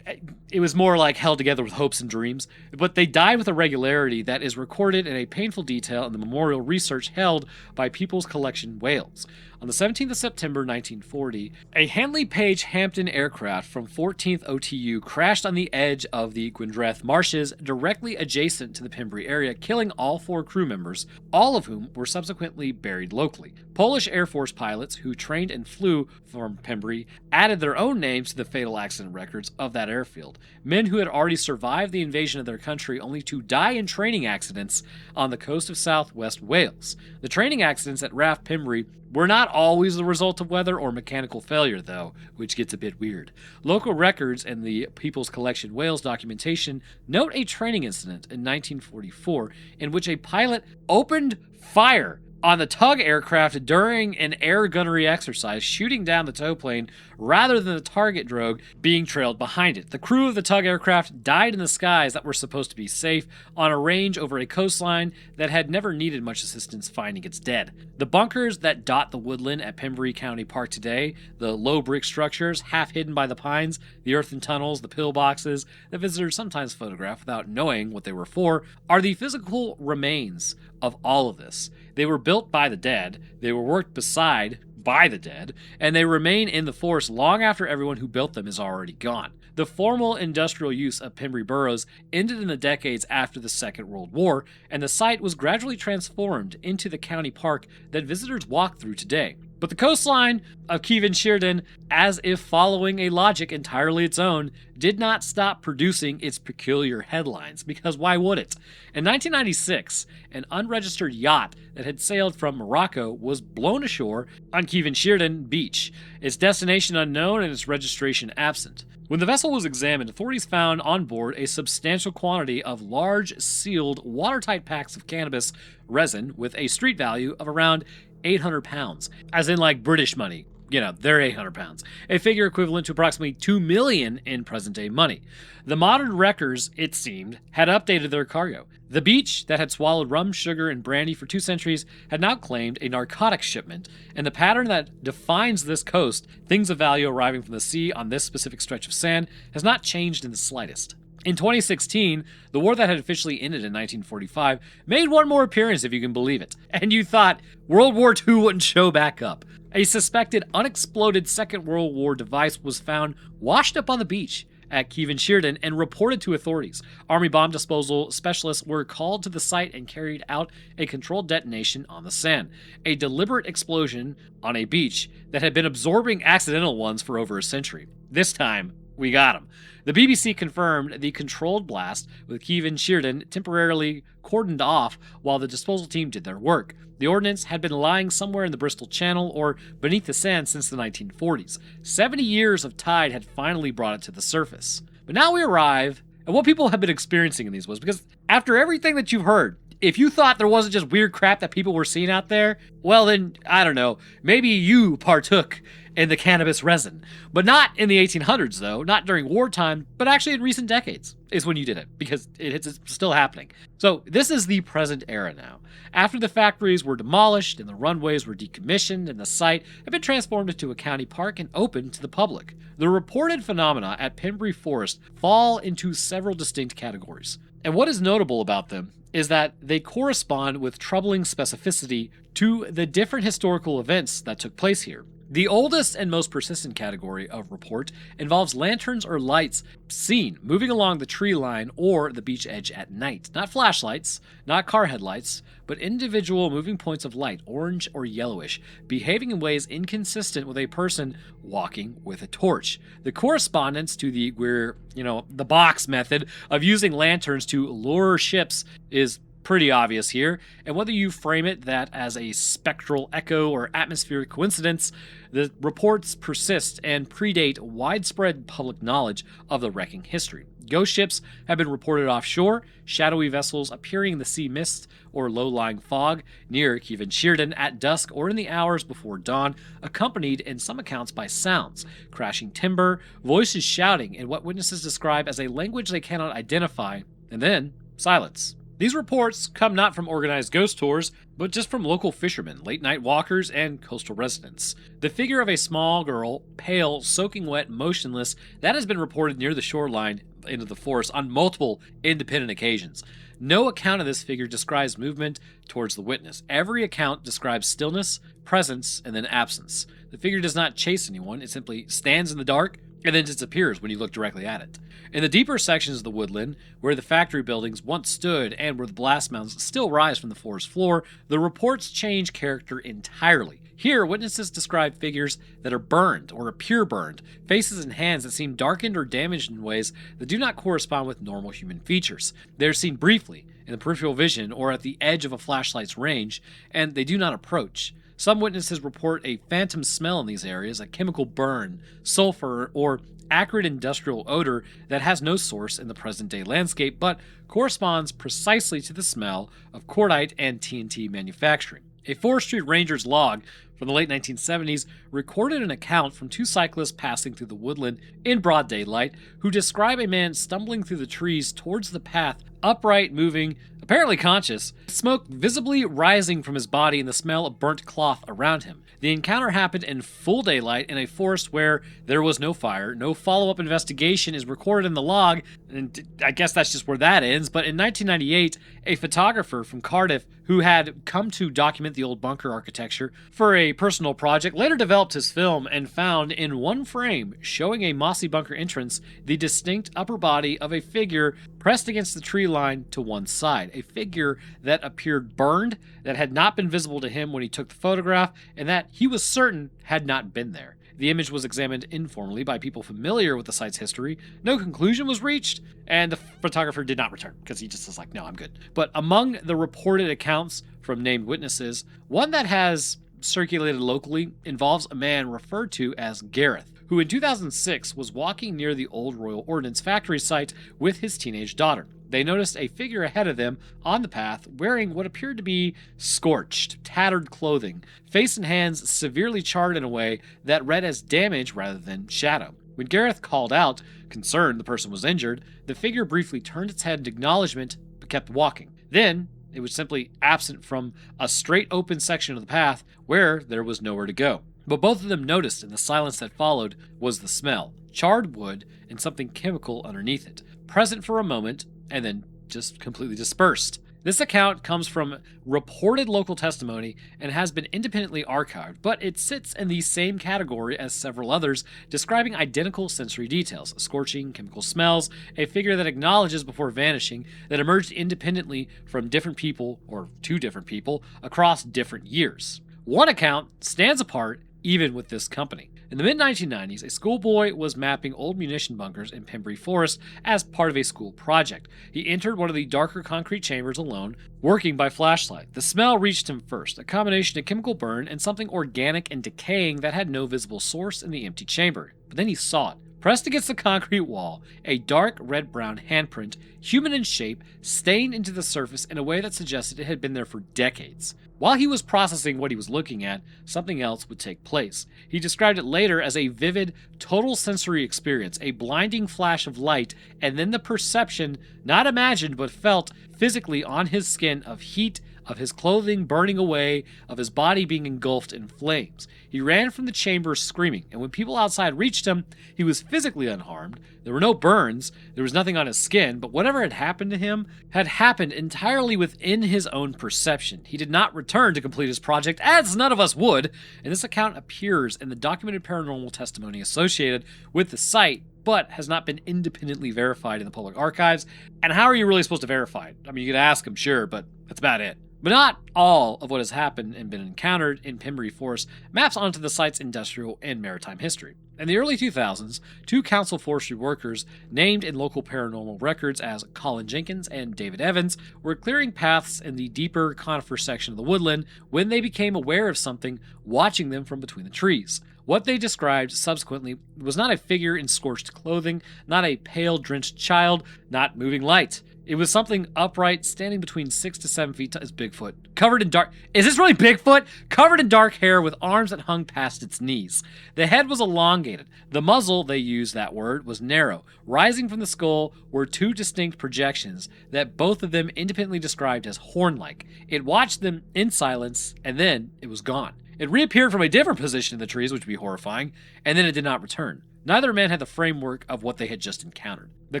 It was more like held together with hopes and dreams, but they died with a regularity that is recorded in a painful detail in the memorial research held by People's Collection Wales. On the 17th of September 1940, a Handley Page Hampton aircraft from 14th OTU crashed on the edge of the Gwyndraeth marshes directly adjacent to the Pembrey area, killing all 4 crew members, all of whom were subsequently buried locally. Polish Air Force pilots who trained and flew from Pembrey added their own names to the fatal accident records of that airfield. Men who had already survived the invasion of their country only to die in training accidents on the coast of southwest Wales. The training accidents at RAF Pembrey were not always the result of weather or mechanical failure, though, which gets a bit weird. Local records and the People's Collection Wales documentation note a training incident in 1944 in which a pilot opened fire on the tug aircraft during an air gunnery exercise, shooting down the tow plane rather than the target drogue being trailed behind it. The crew of the tug aircraft died in the skies that were supposed to be safe on a range over a coastline that had never needed much assistance finding its dead. The bunkers that dot the woodland at Pembrey County Park today, the low brick structures half hidden by the pines, the earthen tunnels, the pillboxes that visitors sometimes photograph without knowing what they were for, are the physical remains of all of this. They were built by the dead, they were worked beside by the dead, and they remain in the forest long after everyone who built them is already gone. The formal industrial use of Pembrey Burrows ended in the decades after the Second World War, and the site was gradually transformed into the county park that visitors walk through today. But the coastline of Carmarthenshire, as if following a logic entirely its own, did not stop producing its peculiar headlines, because why would it? In 1996, an unregistered yacht that had sailed from Morocco was blown ashore on Carmarthenshire Beach, its destination unknown and its registration absent. When the vessel was examined, authorities found on board a substantial quantity of large, sealed, watertight packs of cannabis resin with a street value of around 800 pounds, as in like British money. You know, they're 800 pounds, a figure equivalent to approximately 2 million in present-day money. The modern wreckers, it seemed, had updated their cargo. The beach that had swallowed rum, sugar, and brandy for 2 centuries had now claimed a narcotics shipment, and the pattern that defines this coast, things of value arriving from the sea on this specific stretch of sand, has not changed in the slightest. In 2016, the war that had officially ended in 1945 made one more appearance, if you can believe it. And you thought World War II wouldn't show back up. A suspected unexploded Second World War device was found washed up on the beach at Carmarthenshire and reported to authorities. Army bomb disposal specialists were called to the site and carried out a controlled detonation on the sand. A deliberate explosion on a beach that had been absorbing accidental ones for over a century. This time, we got him. The BBC confirmed the controlled blast, with Carmarthenshire temporarily cordoned off while the disposal team did their work. The ordnance had been lying somewhere in the Bristol Channel or beneath the sand since the 1940s. 70 years of tide had finally brought it to the surface. But now we arrive at what people have been experiencing in these woods, because after everything that you've heard, if you thought there wasn't just weird crap that people were seeing out there, well then, I don't know, maybe you partook in the cannabis resin. But not in the 1800s, though, not during wartime, but actually in recent decades is when you did it, because it's still happening. So this is the present era now. After the factories were demolished and the runways were decommissioned and the site had been transformed into a county park and open to the public, the reported phenomena at Pembrey Forest fall into several distinct categories. And what is notable about them is that they correspond with troubling specificity to the different historical events that took place here. The oldest and most persistent category of report involves lanterns or lights seen moving along the tree line or the beach edge at night. Not flashlights, not car headlights, but individual moving points of light, orange or yellowish, behaving in ways inconsistent with a person walking with a torch. The correspondence to the box method of using lanterns to lure ships is pretty obvious here, and whether you frame it that as a spectral echo or atmospheric coincidence, the reports persist and predate widespread public knowledge of the wrecking history. Ghost ships have been reported offshore, shadowy vessels appearing in the sea mist or low-lying fog near Carmarthenshire at dusk or in the hours before dawn, accompanied in some accounts by sounds, crashing timber, voices shouting in what witnesses describe as a language they cannot identify, and then silence. These reports come not from organized ghost tours, but just from local fishermen, late-night walkers, and coastal residents. The figure of a small girl, pale, soaking wet, motionless, that has been reported near the shoreline into the forest on multiple independent occasions. No account of this figure describes movement towards the witness. Every account describes stillness, presence, and then absence. The figure does not chase anyone, it simply stands in the dark and then disappears when you look directly at it. In the deeper sections of the woodland, where the factory buildings once stood and where the blast mounds still rise from the forest floor, the reports change character entirely. Here, witnesses describe figures that are burned or appear burned, faces and hands that seem darkened or damaged in ways that do not correspond with normal human features. They are seen briefly, in the peripheral vision or at the edge of a flashlight's range, and they do not approach. Some witnesses report a phantom smell in these areas, a chemical burn, sulfur, or acrid industrial odor that has no source in the present-day landscape, but corresponds precisely to the smell of cordite and TNT manufacturing. A forestry ranger's log from the late 1970s recorded an account from two cyclists passing through the woodland in broad daylight who describe a man stumbling through the trees towards the path, upright, moving, apparently conscious, smoke visibly rising from his body and the smell of burnt cloth around him. The encounter happened in full daylight in a forest where there was no fire. No follow-up investigation is recorded in the log, and I guess that's just where that ends. But in 1998, a photographer from Cardiff who had come to document the old bunker architecture for a personal project later developed his film and found in one frame showing a mossy bunker entrance the distinct upper body of a figure pressed against the tree line to one side, a figure that appeared burned, that had not been visible to him when he took the photograph, and that he was certain had not been there. The image was examined informally by people familiar with the site's history. No conclusion was reached, and the photographer did not return because he just was like, no, I'm good. But among the reported accounts from named witnesses, one that has circulated locally involves a man referred to as Gareth, who in 2006 was walking near the old Royal Ordnance factory site with his teenage daughter. They noticed a figure ahead of them on the path wearing what appeared to be scorched, tattered clothing, face and hands severely charred in a way that read as damage rather than shadow. When Gareth called out, concerned the person was injured, the figure briefly turned its head in acknowledgement but kept walking. Then, it was simply absent from a straight open section of the path where there was nowhere to go. But both of them noticed in the silence that followed was the smell, charred wood and something chemical underneath it, present for a moment and then just completely dispersed. This account comes from reported local testimony and has been independently archived, but it sits in the same category as several others describing identical sensory details, scorching, chemical smells, a figure that acknowledges before vanishing, that emerged independently from different people, or two different people, across different years. One account stands apart even with this company. In the mid-1990s, a schoolboy was mapping old munition bunkers in Pembrey Forest as part of a school project. He entered one of the darker concrete chambers alone, working by flashlight. The smell reached him first, a combination of chemical burn and something organic and decaying that had no visible source in the empty chamber. But then he saw it. Pressed against the concrete wall, a dark red-brown handprint, human in shape, stained into the surface in a way that suggested it had been there for decades. While he was processing what he was looking at, something else would take place. He described it later as a vivid, total sensory experience, a blinding flash of light, and then the perception, not imagined but felt physically on his skin, of heat, of his clothing burning away, of his body being engulfed in flames. He ran from the chamber screaming, and when people outside reached him, he was physically unharmed. There were no burns, there was nothing on his skin, but whatever had happened to him had happened entirely within his own perception. He did not return to complete his project, as none of us would, and this account appears in the documented paranormal testimony associated with the site, but has not been independently verified in the public archives. And how are you really supposed to verify it? I mean, you could ask him, sure, but that's about it. But not all of what has happened and been encountered in Pembrey Forest maps onto the site's industrial and maritime history. In the early 2000s, two council forestry workers, named in local paranormal records as Colin Jenkins and David Evans, were clearing paths in the deeper conifer section of the woodland when they became aware of something watching them from between the trees. What they described subsequently was not a figure in scorched clothing, not a pale, drenched child, not moving light. It was something upright, standing between 6 to 7 feet tall. It's Bigfoot. Covered in dark... Is this really Bigfoot? Covered in dark hair with arms that hung past its knees. The head was elongated. The muzzle, they used that word, was narrow. Rising from the skull were two distinct projections that both of them independently described as horn-like. It watched them in silence, and then it was gone. It reappeared from a different position in the trees, which would be horrifying, and then it did not return. Neither man had the framework of what they had just encountered. The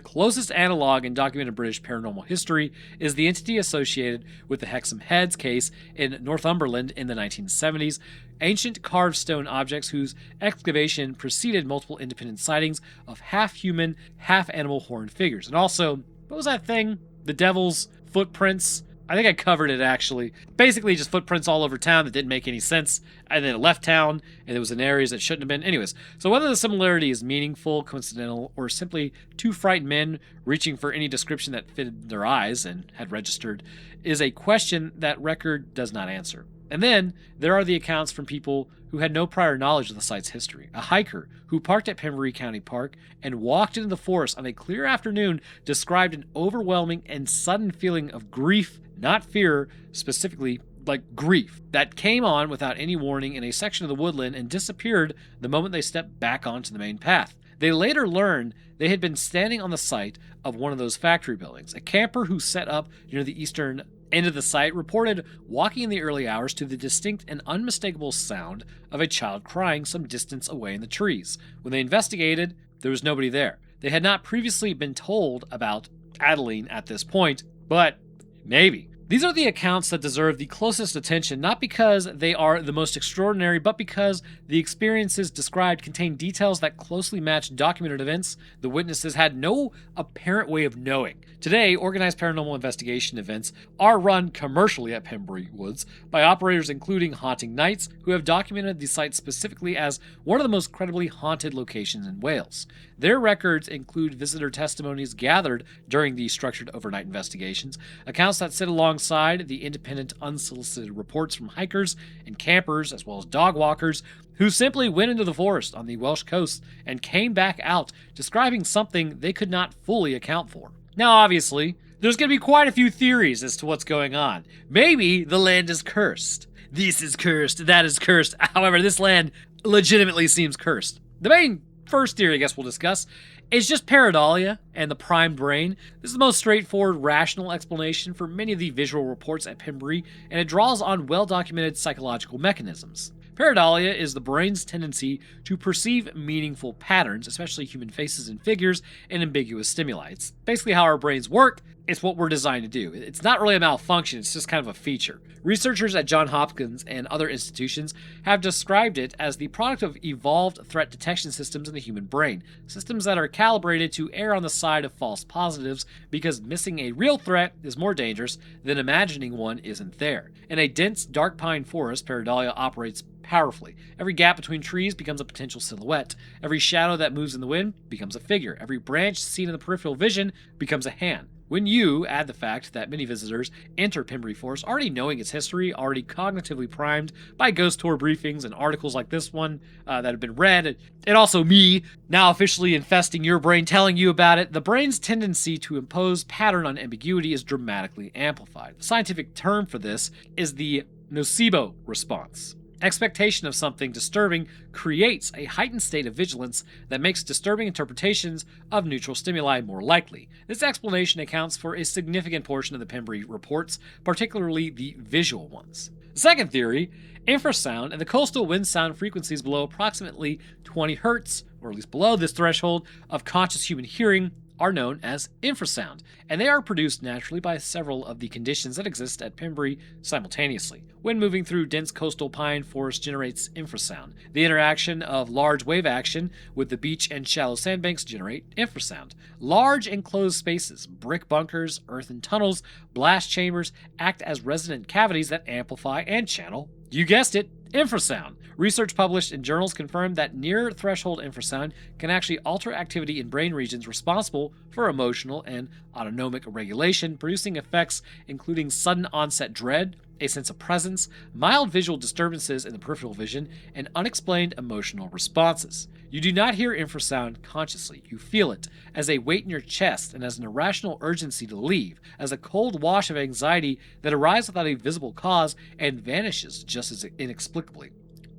closest analog in documented British paranormal history is the entity associated with the Hexham Heads case in Northumberland in the 1970s, ancient carved stone objects whose excavation preceded multiple independent sightings of half-human, half-animal horned figures. And also, what was that thing? The Devil's footprints? I think I covered it, actually. Basically, just footprints all over town that didn't make any sense, and then it left town, and it was in areas that shouldn't have been. Anyways, so whether the similarity is meaningful, coincidental, or simply two frightened men reaching for any description that fitted their eyes and had registered, is a question that record does not answer. And then, there are the accounts from people who had no prior knowledge of the site's history. A hiker who parked at Pembrey County Park and walked into the forest on a clear afternoon described an overwhelming and sudden feeling of grief, not fear, specifically like grief, that came on without any warning in a section of the woodland and disappeared the moment they stepped back onto the main path. They later learned they had been standing on the site of one of those factory buildings. A camper who set up near the eastern end of the site reported walking in the early hours to the distinct and unmistakable sound of a child crying some distance away in the trees. When they investigated, there was nobody there. They had not previously been told about Adeline at this point, but maybe. These are the accounts that deserve the closest attention, not because they are the most extraordinary, but because the experiences described contain details that closely match documented events the witnesses had no apparent way of knowing. Today, organized paranormal investigation events are run commercially at Pembrey Woods by operators including Haunting Nights, who have documented the site specifically as one of the most credibly haunted locations in Wales. Their records include visitor testimonies gathered during the structured overnight investigations, accounts that sit alongside the independent, unsolicited reports from hikers and campers, as well as dog walkers, who simply went into the forest on the Welsh coast and came back out, describing something they could not fully account for. Now, obviously, there's going to be quite a few theories as to what's going on. Maybe the land is cursed. This is cursed, that is cursed. However, this land legitimately seems cursed. The main first theory, I guess we'll discuss, is just pareidolia and the primed brain. This is the most straightforward, rational explanation for many of the visual reports at Pembrey, and it draws on well-documented psychological mechanisms. Pareidolia is the brain's tendency to perceive meaningful patterns, especially human faces and figures, and ambiguous stimuli. It's basically how our brains work. It's what we're designed to do. It's not really a malfunction, it's just kind of a feature. Researchers at Johns Hopkins and other institutions have described it as the product of evolved threat detection systems in the human brain, systems that are calibrated to err on the side of false positives because missing a real threat is more dangerous than imagining one isn't there. In a dense, dark pine forest, pareidolia operates powerfully. Every gap between trees becomes a potential silhouette. Every shadow that moves in the wind becomes a figure. Every branch seen in the peripheral vision becomes a hand. When you add the fact that many visitors enter Pembrey Forest already knowing its history, already cognitively primed by ghost tour briefings and articles like this one that have been read, and also me, now officially infesting your brain telling you about it, the brain's tendency to impose pattern on ambiguity is dramatically amplified. The scientific term for this is the nocebo response. Expectation of something disturbing creates a heightened state of vigilance that makes disturbing interpretations of neutral stimuli more likely. This explanation accounts for a significant portion of the Pembrey reports, particularly the visual ones. The second theory, infrasound and the coastal wind sound frequencies below approximately 20 hertz, or at least below this threshold of conscious human hearing, are known as infrasound, and they are produced naturally by several of the conditions that exist at Pembrey simultaneously. When moving through dense coastal pine forest generates infrasound. The interaction of large wave action with the beach and shallow sandbanks generate infrasound. Large enclosed spaces, brick bunkers, earthen tunnels, blast chambers act as resonant cavities that amplify and channel, you guessed it, infrasound. Research published in journals confirmed that near-threshold infrasound can actually alter activity in brain regions responsible for emotional and autonomic regulation, producing effects including sudden onset dread, a sense of presence, mild visual disturbances in the peripheral vision, and unexplained emotional responses. You do not hear infrasound consciously. You feel it as a weight in your chest and as an irrational urgency to leave, as a cold wash of anxiety that arrives without a visible cause and vanishes just as inexplicably.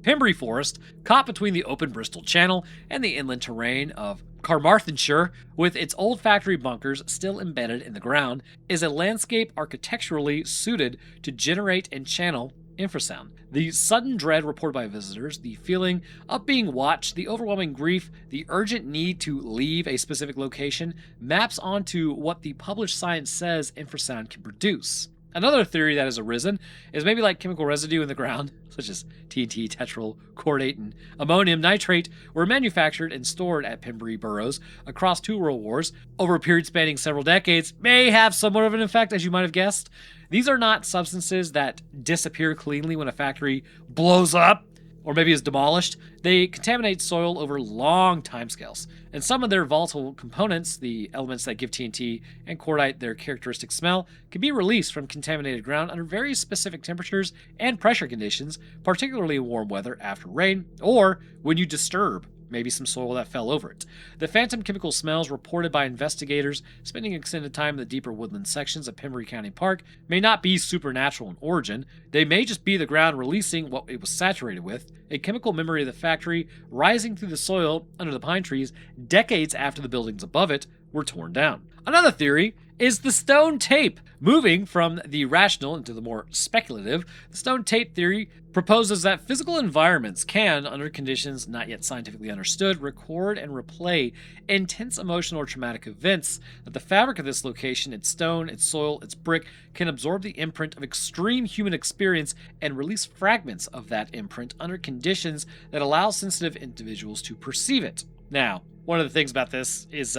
Pembrey Forest, caught between the open Bristol Channel and the inland terrain of Carmarthenshire, with its old factory bunkers still embedded in the ground, is a landscape architecturally suited to generate and channel infrasound. The sudden dread reported by visitors, the feeling of being watched, the overwhelming grief, the urgent need to leave a specific location maps onto what the published science says infrasound can produce. Another theory that has arisen is maybe like chemical residue in the ground, such as TNT, tetryl, cordate, and ammonium nitrate, were manufactured and stored at Pembrey burrows across 2 world wars over a period spanning several decades, may have somewhat of an effect, as you might have guessed. These are not substances that disappear cleanly when a factory blows up or maybe is demolished. They contaminate soil over long timescales, and some of their volatile components, the elements that give TNT and cordite their characteristic smell, can be released from contaminated ground under very specific temperatures and pressure conditions, particularly in warm weather after rain, or when you disturb maybe some soil that fell over it. The phantom chemical smells reported by investigators spending extended time in the deeper woodland sections of Pembrey County Park may not be supernatural in origin. They may just be the ground releasing what it was saturated with, a chemical memory of the factory rising through the soil under the pine trees decades after the buildings above it were torn down. Another theory is the stone tape. Moving from the rational into the more speculative, the stone tape theory proposes that physical environments can, under conditions not yet scientifically understood, record and replay intense emotional or traumatic events, that the fabric of this location, its stone, its soil, its brick, can absorb the imprint of extreme human experience and release fragments of that imprint under conditions that allow sensitive individuals to perceive it. Now, one of the things about this is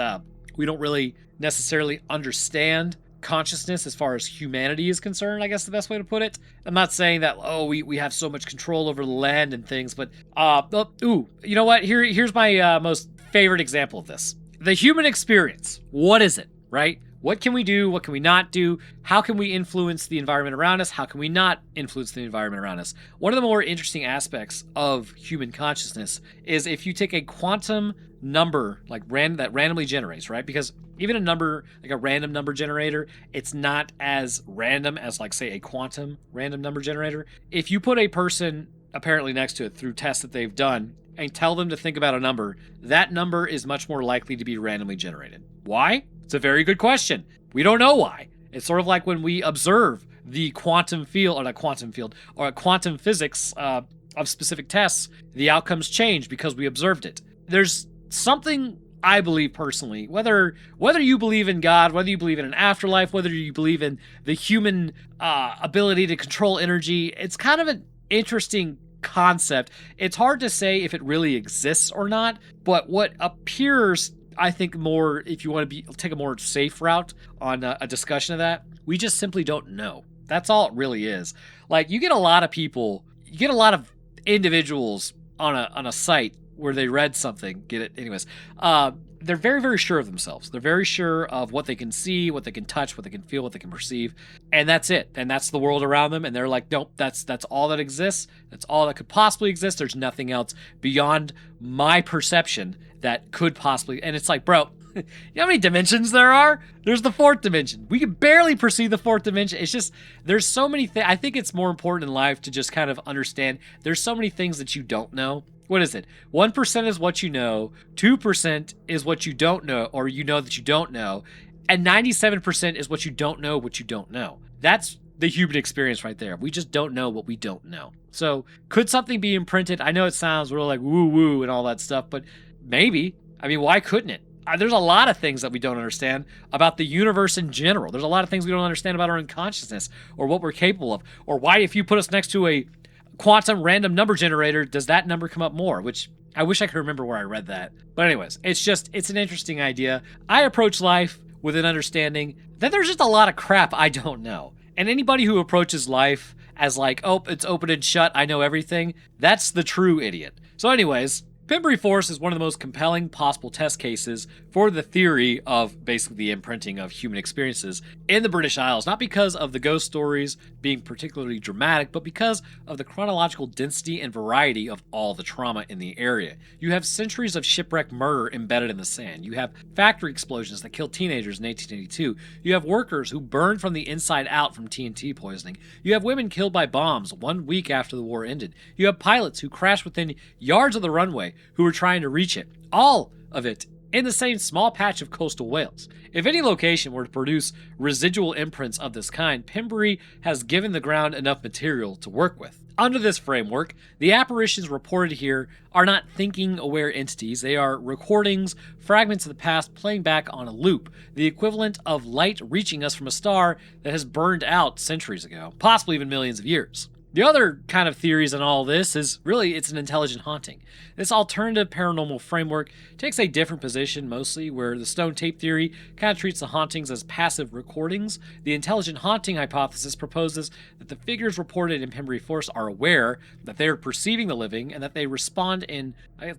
we don't really necessarily understand consciousness as far as humanity is concerned, I guess the best way to put it. I'm not saying that, we have so much control over the land and things, but, you know what? Here's my most favorite example of this. The human experience. What is it, right? What can we do? What can we not do? How can we influence the environment around us? How can we not influence the environment around us? One of the more interesting aspects of human consciousness is if you take a quantum number, like that randomly generates, right? Because even a number, like a random number generator, it's not as random as, like, say, a quantum random number generator. If you put a person apparently next to it through tests that they've done and tell them to think about a number, that number is much more likely to be randomly generated. Why? It's a very good question. We don't know why. It's sort of like when we observe the quantum field, or not quantum field, or quantum physics of specific tests, the outcomes change because we observed it. There's something I believe personally, whether you believe in God, whether you believe in an afterlife, whether you believe in the human ability to control energy, it's kind of an interesting concept. It's hard to say if it really exists or not, but what appears, I think, more, if you want to take a more safe route on a discussion of that, we just simply don't know. That's all it really is. Like, you get a lot of individuals on a site where they read something, get it? Anyways, they're very, very sure of themselves. They're very sure of what they can see, what they can touch, what they can feel, what they can perceive, and that's it. And that's the world around them, and they're like, nope, that's all that exists. That's all that could possibly exist. There's nothing else beyond my perception that could possibly, and it's like, bro, you know how many dimensions there are? There's the 4th dimension. We can barely perceive the 4th dimension. It's just, there's so many things. I think it's more important in life to just kind of understand there's so many things that you don't know. What is it? 1% is what you know, 2% is what you don't know, or you know that you don't know, and 97% is what you don't know, That's the human experience right there. We just don't know what we don't know. So, could something be imprinted? I know it sounds real like woo-woo and all that stuff, but maybe. I mean, why couldn't it? There's a lot of things that we don't understand about the universe in general. There's a lot of things we don't understand about our own consciousness, or what we're capable of, or why, if you put us next to a quantum random number generator, does that number come up more? Which I wish I could remember where I read that. But anyways, it's an interesting idea. I approach life with an understanding that there's just a lot of crap I don't know. And anybody who approaches life as like, oh, it's open and shut, I know everything, that's the true idiot. So anyways, Pembrey Forest is one of the most compelling possible test cases for the theory of basically the imprinting of human experiences in the British Isles, not because of the ghost stories being particularly dramatic, but because of the chronological density and variety of all the trauma in the area. You have centuries of shipwreck murder embedded in the sand. You have factory explosions that killed teenagers in 1882. You have workers who burned from the inside out from TNT poisoning. You have women killed by bombs 1 week after the war ended. You have pilots who crashed within yards of the runway who were trying to reach it. All of it in the same small patch of coastal Wales. If any location were to produce residual imprints of this kind, Pembrey has given the ground enough material to work with. Under this framework, the apparitions reported here are not thinking aware entities, they are recordings, fragments of the past playing back on a loop, the equivalent of light reaching us from a star that has burned out centuries ago, possibly even millions of years. The other kind of theories on all this is really it's an intelligent haunting. This alternative paranormal framework takes a different position mostly, where the stone tape theory kind of treats the hauntings as passive recordings. The intelligent haunting hypothesis proposes that the figures reported in Pembrey Forest are aware that they are perceiving the living and that they respond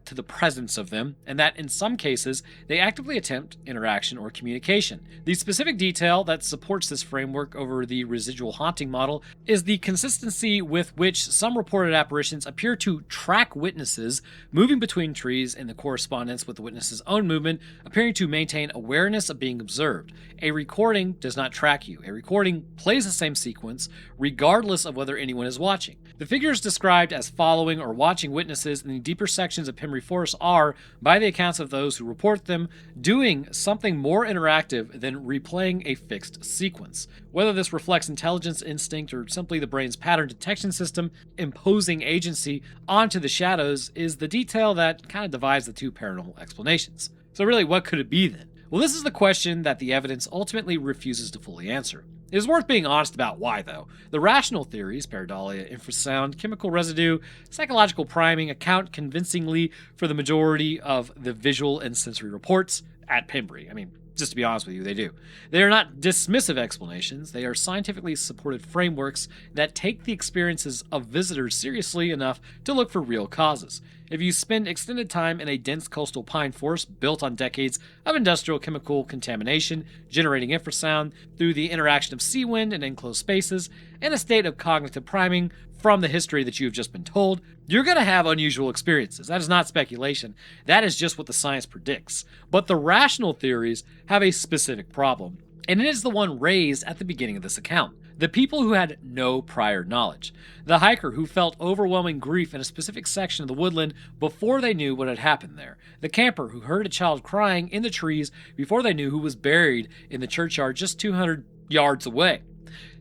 to the presence of them, and that in some cases they actively attempt interaction or communication. The specific detail that supports this framework over the residual haunting model is the consistency with which some reported apparitions appear to track witnesses moving between trees in the correspondence with the witness's own movement, appearing to maintain awareness of being observed. A recording does not track you. A recording plays the same sequence, regardless of whether anyone is watching. The figures described as following or watching witnesses in the deeper sections of Pembrey Forest are, by the accounts of those who report them, doing something more interactive than replaying a fixed sequence. Whether this reflects intelligence, instinct, or simply the brain's pattern detection system imposing agency onto the shadows is the detail that kind of divides the two paranormal explanations. So really, what could it be then? Well, this is the question that the evidence ultimately refuses to fully answer. It is worth being honest about why, though. The rational theories, pareidolia, infrasound, chemical residue, psychological priming, account convincingly for the majority of the visual and sensory reports at Pembrey. Just to be honest with you, they do. They are not dismissive explanations. They are scientifically supported frameworks that take the experiences of visitors seriously enough to look for real causes. If you spend extended time in a dense coastal pine forest built on decades of industrial chemical contamination, generating infrasound through the interaction of sea wind and enclosed spaces, in a state of cognitive priming from the history that you've just been told, you're going to have unusual experiences. That is not speculation. That is just what the science predicts. But the rational theories have a specific problem, and it is the one raised at the beginning of this account. The people who had no prior knowledge. The hiker who felt overwhelming grief in a specific section of the woodland before they knew what had happened there. The camper who heard a child crying in the trees before they knew who was buried in the churchyard just 200 yards away.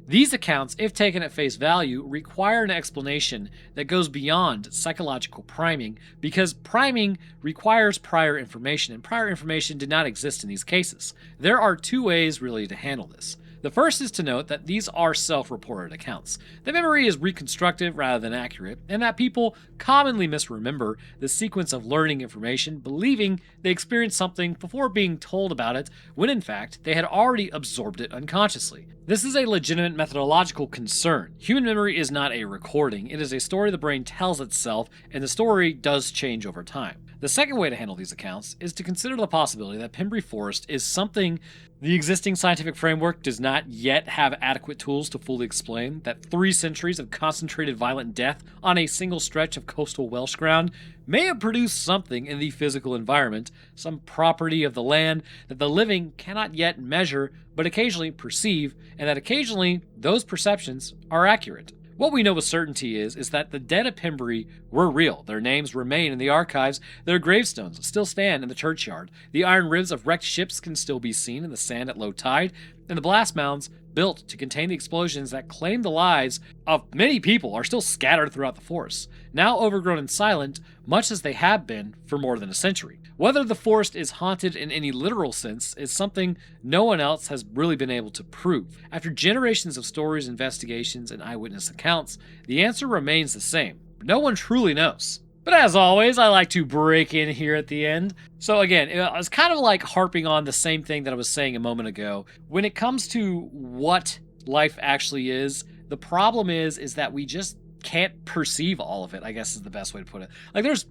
These accounts, if taken at face value, require an explanation that goes beyond psychological priming, because priming requires prior information, and prior information did not exist in these cases. There are two ways really to handle this. The first is to note that these are self-reported accounts. The memory is reconstructive rather than accurate, and that people commonly misremember the sequence of learning information, believing they experienced something before being told about it, when in fact they had already absorbed it unconsciously. This is a legitimate methodological concern. Human memory is not a recording. It is a story the brain tells itself, and the story does change over time. The second way to handle these accounts is to consider the possibility that Pembrey Forest is something the existing scientific framework does not yet have adequate tools to fully explain, that 3 centuries of concentrated violent death on a single stretch of coastal Welsh ground may have produced something in the physical environment, some property of the land that the living cannot yet measure but occasionally perceive, and that occasionally those perceptions are accurate. What we know with certainty is that the dead of Pembrey were real. Their names remain in the archives. Their gravestones still stand in the churchyard. The iron ribs of wrecked ships can still be seen in the sand at low tide. And the blast mounds built to contain the explosions that claimed the lives of many people are still scattered throughout the forest, now overgrown and silent, much as they have been for more than a century. Whether the forest is haunted in any literal sense is something no one else has really been able to prove. After generations of stories, investigations, and eyewitness accounts, the answer remains the same. No one truly knows. But as always, I like to break in here at the end. So again, it's kind of like harping on the same thing that I was saying a moment ago. When it comes to what life actually is, the problem is that we just can't perceive all of it, I guess is the best way to put it. Like there's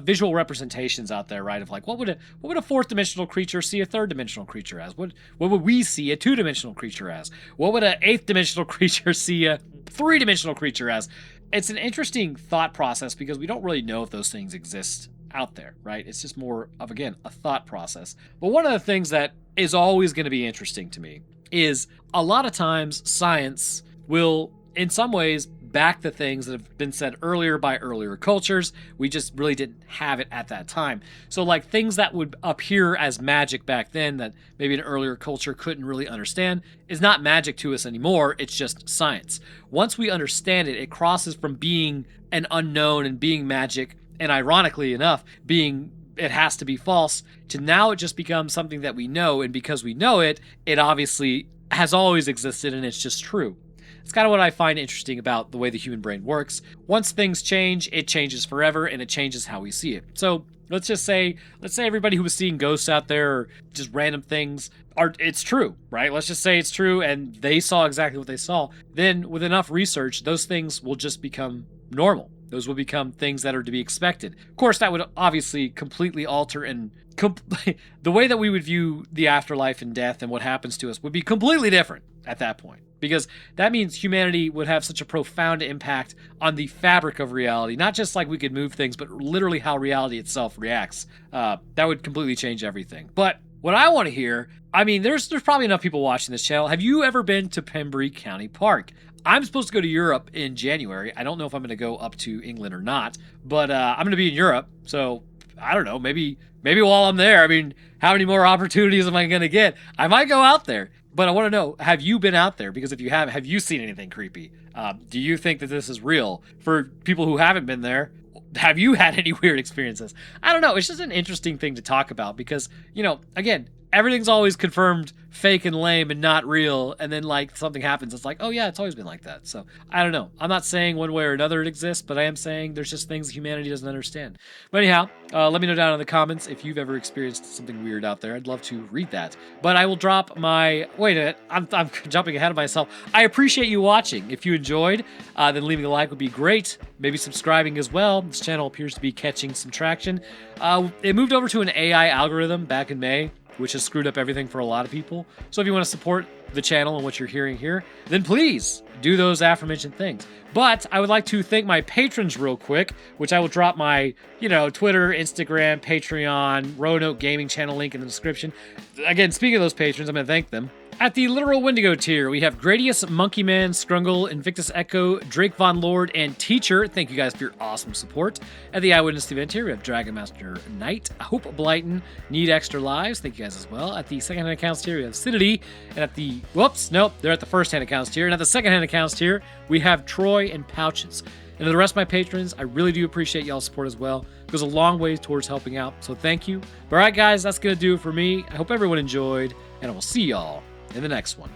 visual representations out there, right? Of like, what would a fourth dimensional creature see a third dimensional creature as? What would we see a two dimensional creature as? What would an eighth dimensional creature see a three dimensional creature as? It's an interesting thought process because we don't really know if those things exist out there, right? It's just more of, again, a thought process. But one of the things that is always going to be interesting to me is a lot of times science will, in some ways, back the things that have been said earlier by earlier cultures. We just really didn't have it at that time. So like things that would appear as magic back then that maybe an earlier culture couldn't really understand is not magic to us anymore. It's just science. Once we understand it, it crosses from being an unknown and being magic, and ironically enough, being it has to be false, to now it just becomes something that we know, and because we know it, it obviously has always existed and it's just true. It's kind of what I find interesting about the way the human brain works. Once things change, it changes forever, and it changes how we see it. So let's say everybody who was seeing ghosts out there or just random things, it's true, right? Let's just say it's true, and they saw exactly what they saw. Then with enough research, those things will just become normal. Those will become things that are to be expected. Of course, that would obviously completely alter and the way that we would view the afterlife and death and what happens to us would be completely different at that point. Because that means humanity would have such a profound impact on the fabric of reality. Not just like we could move things, but literally how reality itself reacts. That would completely change everything. But what I want to hear, I mean, there's probably enough people watching this channel. Have you ever been to Pembrey County Park? I'm supposed to go to Europe in January. I don't know if I'm going to go up to England or not, but I'm going to be in Europe. So I don't know, maybe while I'm there, I mean, how many more opportunities am I going to get? I might go out there, but I want to know, have you been out there? Because if you have you seen anything creepy? Do you think that this is real? For people who haven't been there, have you had any weird experiences? I don't know. It's just an interesting thing to talk about because, you know, again, everything's always confirmed fake and lame and not real, and then like something happens, it's like, oh yeah, it's always been like that. So I don't know. I'm not saying one way or another it exists, but I am saying there's just things humanity doesn't understand. But anyhow, let me know down in the comments if you've ever experienced something weird out there. I'd love to read that. But I will drop my wait a minute, I'm jumping ahead of myself. I appreciate you watching. If you enjoyed, then leaving a like would be great. Maybe subscribing as well. This channel appears to be catching some traction. It moved over to an AI algorithm back in May, which has screwed up everything for a lot of people. So if you want to support the channel and what you're hearing here, then please do those aforementioned things. But I would like to thank my patrons real quick, which I will drop my, Twitter, Instagram, Patreon, Roanoke Gaming channel link in the description. Again, speaking of those patrons, I'm going to thank them. At the literal Wendigo tier, we have Gradius, Monkeyman, Scrungle, Invictus Echo, Drake Von Lord, and Teacher. Thank you guys for your awesome support. At the Eyewitness event tier, we have Dragon Master Knight, Hope Blighton, Need Extra Lives. Thank you guys as well. At the second-hand accounts tier, we have Sidity. And at the, they're at the first-hand accounts tier. And at the second-hand accounts tier, we have Troy and Pouches. And to the rest of my patrons, I really do appreciate y'all's support as well. It goes a long way towards helping out, so thank you. All right, guys, that's going to do it for me. I hope everyone enjoyed, and I will see y'all in the next one.